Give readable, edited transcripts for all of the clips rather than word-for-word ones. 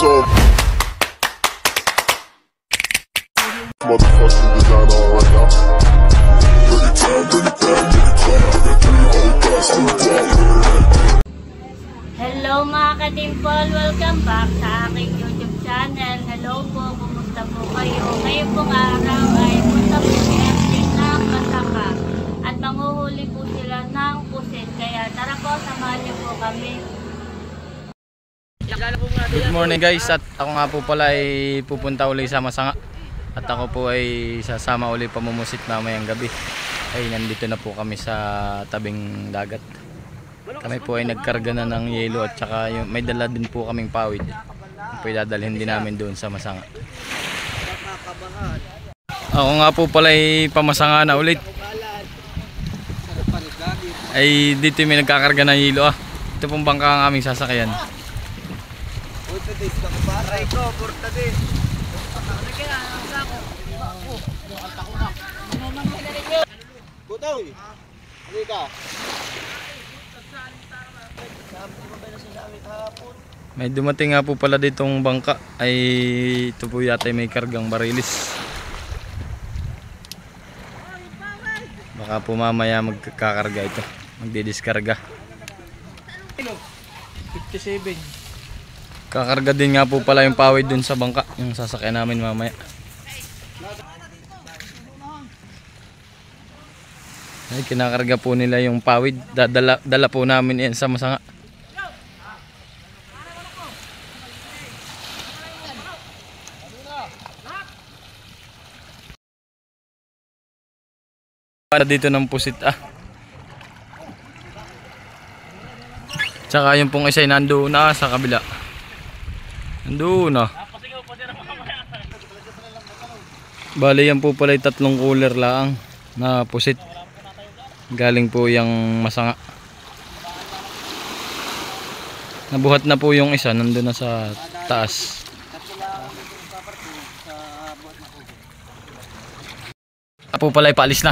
So motherfucking designer right now. Hello mga ka-dimple, welcome back sa aking YouTube channel. Hello po, kumusta po kayo? Ngayon pong araw ay punta po si MJ ng Masaka at manguhuli po sila ng pusit. Kaya tara po, samahan niyo po kami. Good morning guys, at ako nga po pala ay pupunta uli sa Masanga. At ako po ay sasama uli pamumusit mamayang gabi. Ay nandito na po kami sa tabing dagat. Kami po ay nagkarga na ng yelo at saka yung, may dala din po kaming pawid. Po dadalhin din namin doon sa Masanga. Ako nga po pala ay pamasanga na ulit. Ay dito may nagkakarga ng yelo ah. Ito pong bangka ang aming sasakyan. May dumating nga po pala ditong bangka. Ay ito po yata may kargang barilis. Baka po mamaya magkakarga ito. Magdidiskarga. 57. Kakarga din nga po pala yung pawid dun sa bangka. Yung sasakyan namin mamaya. Ay, kinakarga po nila yung pawid. Dala po namin yan sa Masanga. Para dito ng pusit ah. Tsaka yung pong isa ay nandoon na sa kabila. Nandoon na. Bali yan po pala 3 cooler lang na pusit. Galing po yung Masanga. Nabuhat na po yung isa, nandun na sa taas. Apo pala ipaalis na.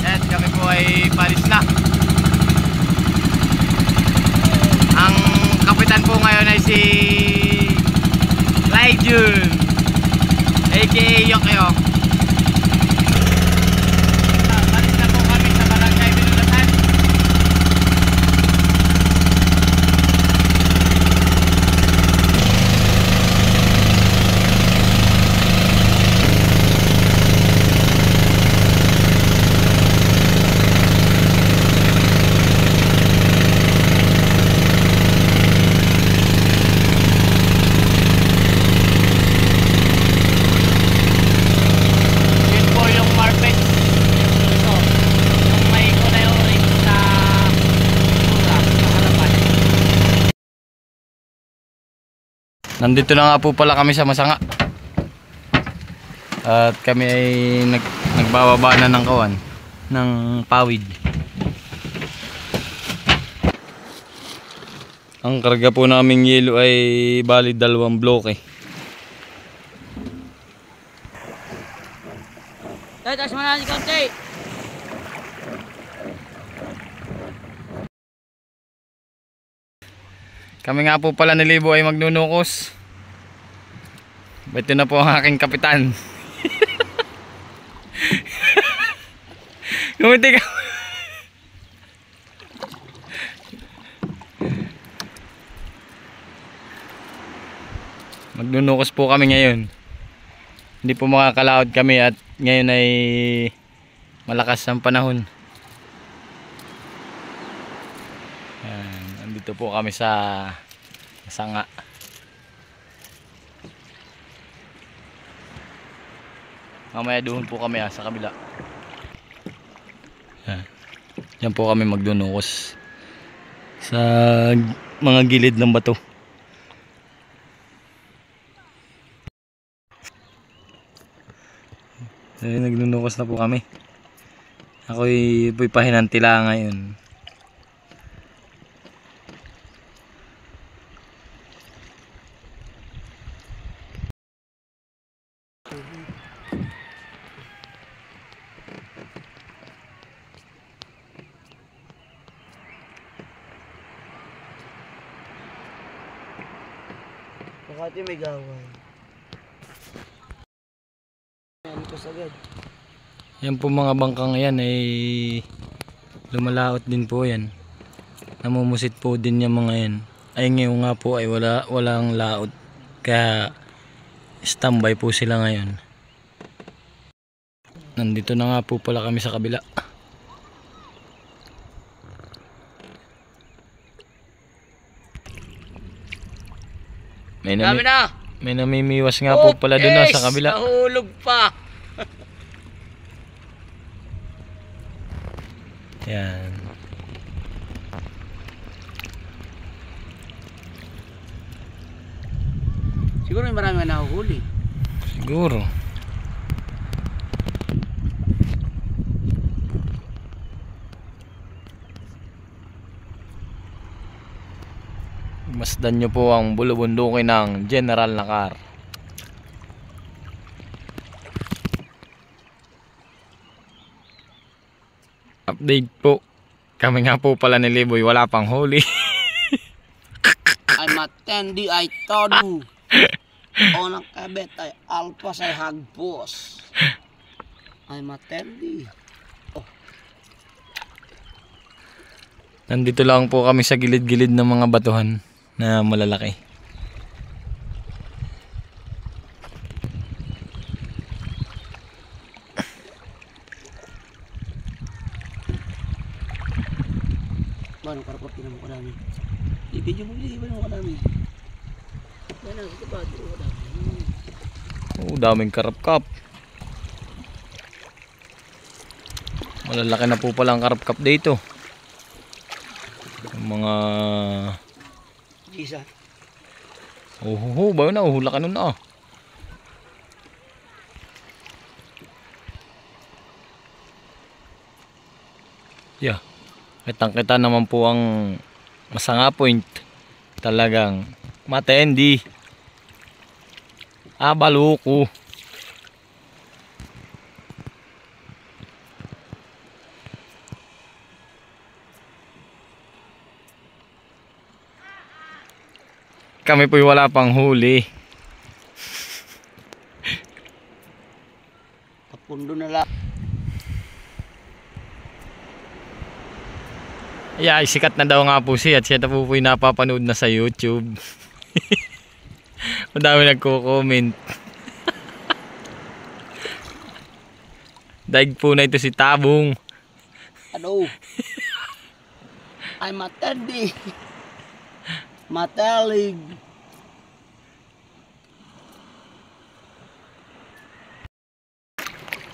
Yan, kami po ay paalis na. Ang kapitan po ngayon ay si Laijun aka Yokyok. Nandito na nga po pala kami sa Masanga. At kami ay nagbababa na ng kawan ng pawid. Ang karga po naming yelo ay bali 2 bloke. Taas mo na si konti. Kami nga po pala ni Libo ay magnunukos. Ito na po ang aking kapitan. Kumiti ka. Magnunukos po kami ngayon. Hindi po makakalaod kami at ngayon ay malakas ang panahon. Dito po kami sa Masanga. Mamaya doon po kami sa kabila. Yan po kami magdunukos sa mga gilid ng bato. Nagdunukos na po kami. Ako'y pahinantila ngayon. Makati may gaway. Ayan ko sagad. Yan po mga bangkang yan ay lumalaot din po yan. Namumusit po din yung mga yan. Ay ngayon nga po ay walang laot. Kaya standby po sila ngayon. Nandito na nga po pala kami sa kabila. May namimiwas nga po pala doon sa kabila. Nahulog pa. Yan. Siguro may marami na nahuhuli. Siguro. Masdan nyo po ang bulubundukin ng General Nakar. Update po. Kami nga po pala ni Liboy wala pang huli. Ay matendi ay todo. O ng kabet ay alpas ay hagpos. Ay matendi. Nandito lang po kami sa gilid-gilid ng mga batuhan na malalaki. Paano karapot na mo kadami? I-video mo bili, iba mo kadami. Yan ang ito ba? Oh, daming karapkap. Malalaki na po pala ang karapkap dito. Yung mga Gisa. bayo na, uhula ka nun na. Yeah. Kitang-kita naman po ang masanga point. Talagang matendi. Baluko. Kami po'y wala pang huli. Kapundo na lang. Yeah, sikat na daw nga po siya at siya na po po'y napapanood na sa YouTube. Madami nagko-comment. Daig po na ito si Tabong. Ano? Ay matendi. Matalig.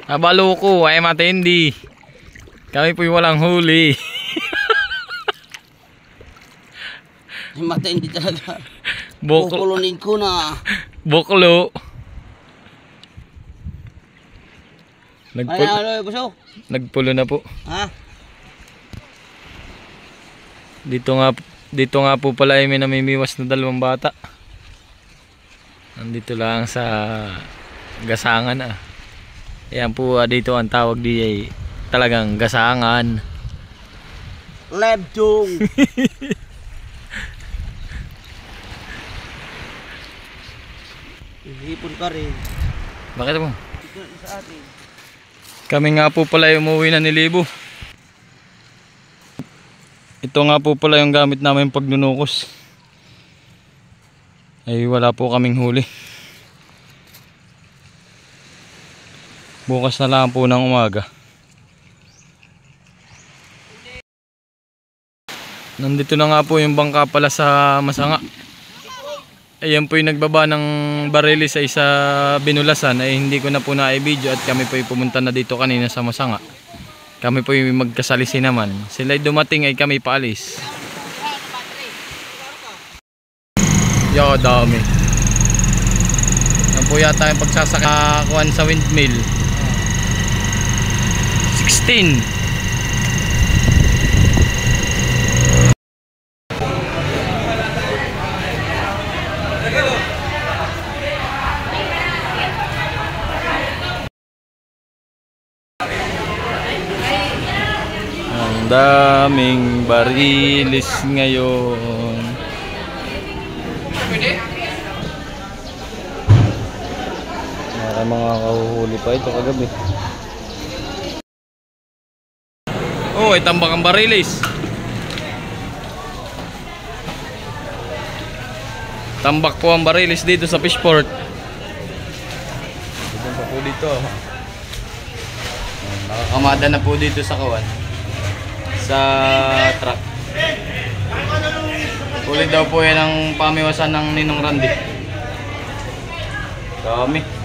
Baluko ay matendi. Kami po'y walang huli. Ay matendi talaga. Boklo. Pupulunin ko na. Boklo. Ay ano buso? Nagpulo na po. Ha? Dito nga po pala ay may namimiwas na dalawang bata. Nandito lang sa gasangan. Ayan po dito ang tawag di ay talagang gasangan. Lebdong. Ihipon ka rin. Bakit mo? Ito sa atin. Kami nga po pala ay umuwi na ni Libo. Ito nga po pala yung gamit namin pagnunukos. Ay wala po kaming huli. Bukas na lang po ng umaga. Nandito na nga po yung bangka pala sa Masanga. Ayan po yung nagbaba ng barili sa isa binulasan. Ay hindi ko na po na-i-video at kami po yung pumunta na dito kanina sa Masanga. Kami po yung magkasalisi naman. Sila'y dumating ay kami paalis. Yo, dami. Yan po yata yung pagsasakakuan sa windmill. 16. Ang daming barilis ngayon. May mga kahuhuli pa ito kagabi. Oh, ay tambak ang barilis. Tambak po ang barilis dito sa fishport. Pupunta po dito. Nakakamada na po dito sa kawan. Sa truck. Ulit daw po yan ang pamiwasan ng Ninong Randy. Dami.